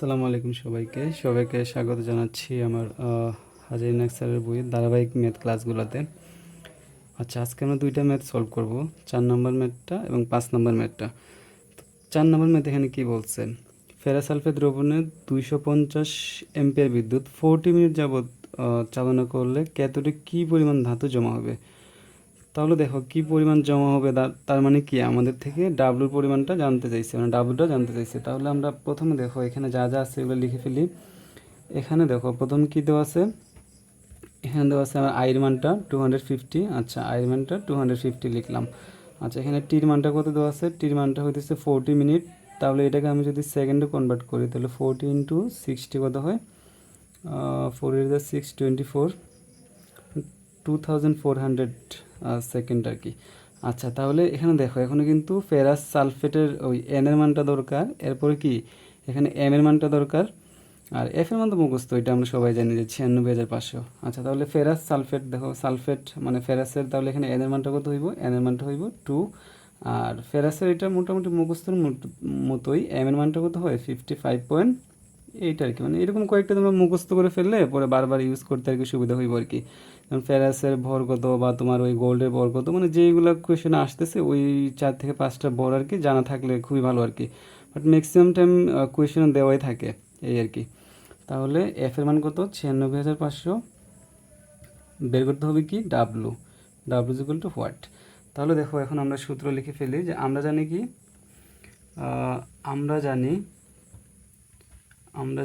আসসালামু আলাইকুম সবাইকে স্বাগত জানাচ্ছি আমার হাজির নাক স্যারের বইয়ের ধারাবাহিক ম্যাথ ক্লাসগুলোতে। আচ্ছা, আজকে আমরা দুইটা ম্যাথ সলভ করব, 4 নম্বর ম্যাথটা এবং 5 নম্বর ম্যাথটা। 4 নম্বর ম্যাথ এখানে কি বলছে, ফেরাস সালফেট দ্রবণে 250 এম্পিয়ার বিদ্যুৎ 40 মিনিট যাবৎ চালনা করলে ক্যাথোডে কী পরিমাণ ধাতু জমা হবে। তাহলে দেখো কি পরিমাণ জমা হবে, তার মানে কি আমাদের থেকে ডাব্লুর পরিমাণটা জানতে চাইছে, মানে ডাব্লুটা জানতে চাইছে। তাহলে আমরা প্রথমে দেখো এখানে যা যা আছে এগুলো লিখে ফেলি। এখানে দেখো প্রথম কি দেওয়া আছে, এখানে দেওয়া আছে আমার আয়ের মানটা 250। আচ্ছা, আয়ের মানটা 250 লিখলাম। আচ্ছা, এখানে টির মানটা কত দেওয়া আছে, টির মানটা হইতেছে 40 মিনিট। তাহলে এটাকে আমি যদি সেকেন্ডে কনভার্ট করি তাহলে 40 ইন্টু 60 কত হয়, 4 ইজ দ্য 6 24, 2400 সেকেন্ড আর কি। আচ্ছা, তাহলে এখানে দেখো এখানে কিন্তু ফেরাস সালফেটের ওই এন এর মানটা দরকার, এরপরে কি এখানে এম এর মানটা দরকার, আর এফ এর মান তো মুখস্থ, এটা আমরা সবাই জানি যে 96,500। আচ্ছা, তাহলে ফেরাস সালফেট, দেখো সালফেট মানে ফেরাসের, তাহলে এখানে এন এর মানটা কত হইব, এন এর মানটা হইব 2। আর ফেরাসের এটা মোটামুটি মুখস্থর মতোই, এম এর মানটা কত হয় 55.8 আর কি। মানে এরকম কয়েকটা তোমরা মুখস্থ করে ফেললে পরে বারবার ইউজ করতে আর কি সুবিধা হইব আর কি। যেমন ফেরাসের ভর কত বা তোমার ওই গোল্ডের ভর কত, মানে যেইগুলো কোয়েশনে আসতেছে ওই 4 থেকে 5টা ভর আর কি জানা থাকলে খুবই ভালো আর কি। বাট ম্যাক্সিমাম টাইম কোয়েশনে দেওয়াই থাকে এই আর কি। তাহলে এফ এর মান কত, 96,500। বের করতে হবে কি W, W is equal to what. তাহলে দেখো এখন আমরা সূত্র লিখে ফেলি যে আমরা জানি কি, আমরা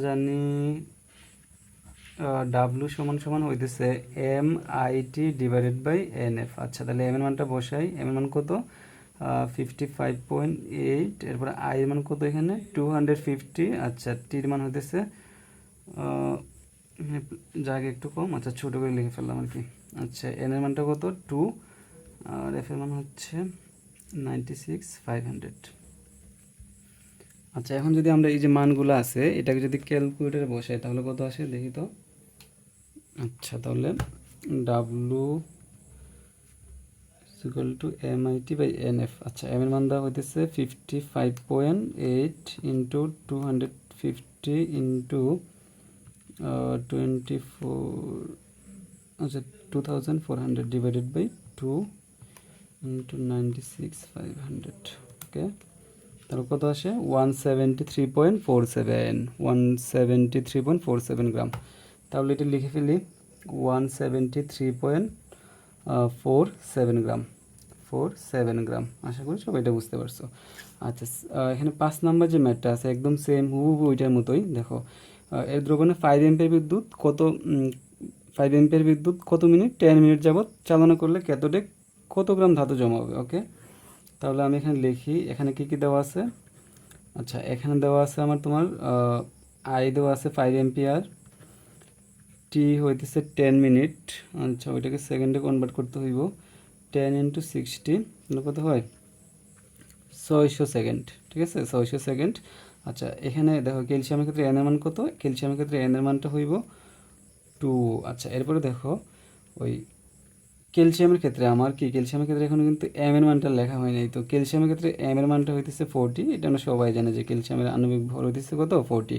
জানি ডাব্লু সমান সমান হইতেছে M I T divided by N F. আচ্ছা, তাহলে এম এর মানটা বসাই, এম এর মান কত 55.8, এরপরে আই এর মান কত এখানে 250। আচ্ছা, টির মান হইতেছে জায়গা একটু কম, আচ্ছা ছোটো করে লিখে ফেললাম আর কি। আচ্ছা, এন এর মানটা কত 2, আর এফ এর মান হচ্ছে 96,500। আচ্ছা, এখন যদি আমরা এই যে মানগুলো আছে এটাকে যদি ক্যালকুলেটারে বসাই তাহলে কত আসে দেখি তো। আচ্ছা, তাহলে W equal to M I T by N F. আচ্ছা, এম এর মান দেওয়া হইতেছে 55.8 ইন্টু 250 ইন্টু 24, আচ্ছা 2400 ডিভাইডেড বাই 2 ইন্টু 96,500। ওকে, তাহলে কত আসে 173.47, 173.47 গ্রাম। তাহলে এটা লিখে ফেলি 173.47 গ্রাম, 47 গ্রাম। আশা করি সবাই এটা বুঝতে পারছো। আচ্ছা, এখানে 5 নম্বর যে ম্যাথটা আছে একদম সেম হুবহু ওইটার মতোই। দেখো এর দ্রবণে 5 এম্পিয়ার বিদ্যুৎ কত, 5 এম্পিয়ার বিদ্যুৎ কত মিনিট, 10 মিনিট যাবৎ চালনা করলে ক্যাথোডে কত গ্রাম ধাতু জমা হবে। ওকে, তাহলে আমি এখানে লিখি এখানে কি কি দেওয়া আছে। আচ্ছা, এখানে দেওয়া আছে আমার তোমার আই দেওয়া আছে 5 এম্পিয়ার, টি হইতেছে 10 মিনিট। আচ্ছা, ওইটাকে সেকেন্ডে কনভার্ট করতে হইব, 10 ইন্টু 60 কত হয় 600 সেকেন্ড। ঠিক আছে, 600 সেকেন্ড। আচ্ছা, এখানে দেখো ক্যালসিয়ামের ক্ষেত্রে এন এর মান কত, ক্যালসিয়ামের ক্ষেত্রে এন এর মানটা হইব 2। আচ্ছা, এরপরে দেখো ওই ক্যালসিয়ামের ক্ষেত্রে আমার কি, ক্যালসিয়ামের ক্ষেত্রে এখন কিন্তু এম এর মানটা লেখা হয় নাই। তো ক্যালসিয়ামের ক্ষেত্রে এম এর মানটা হইতেছে 40, এটা আমরা সবাই জানি যে ক্যালসিয়ামের আণবিক ভর হইতেছে কত 40।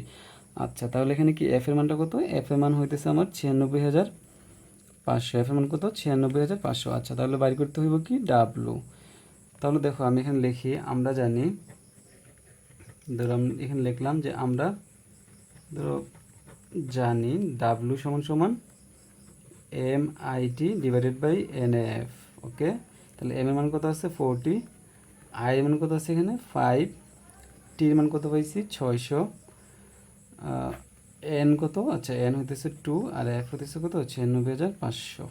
আচ্ছা, তাহলে এখানে কি এফ এর মানটা কত, এফ এর মান হইতেছে আমার 96,500, এফ এর মান কত 96,500। আচ্ছা, তাহলে বাইর করতে হইব কি ডাব্লু। তাহলে দেখো আমি এখানে লিখি, আমরা জানি, ধরো আমি এখানে লিখলাম যে আমরা ধরো জানি ডাব্লু সমান সমান M I T divided by N F. Okay, তাহলে এম এর মান কত আছে 40, আই এর মান কত আছে এখানে 5, টির মান কত পাইছি 600, এন কত, আচ্ছা এন হইতেছে 2, আর এফ হইতেছে কত 96,500।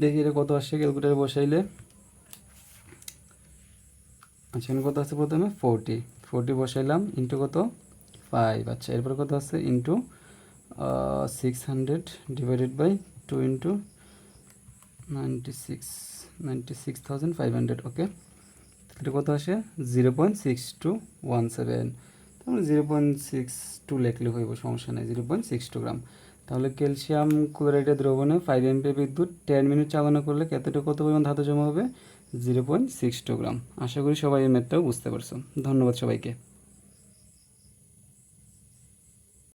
দেখি এটা কত আসছে ক্যালকুলেটারে বসাইলে। আচ্ছা, এখানে কত আছে প্রথমে 40 বসাইলাম ইন্টু কত 5। আচ্ছা, এরপর কত আছে ইন্টু 600 ডিভাইডেড বাই 2 ইন্টু 96,500। ওকে, এটা কত আসে 0.6217, তাহলে 0.62 লিখলে হইব, সমস্যা নেই, 0.62 গ্রাম। তাহলে ক্যালসিয়াম ক্লোরাইডের দ্রবণে 5 এমপিয়ার বিদ্যুৎ 10 মিনিট চালনা করলে ক্যাথোডে কত পরিমাণ ধাতু জমা হবে 0.62 গ্রাম। আশা করি সবাই এই ম্যাথটাও বুঝতে পারছো। ধন্যবাদ সবাইকে।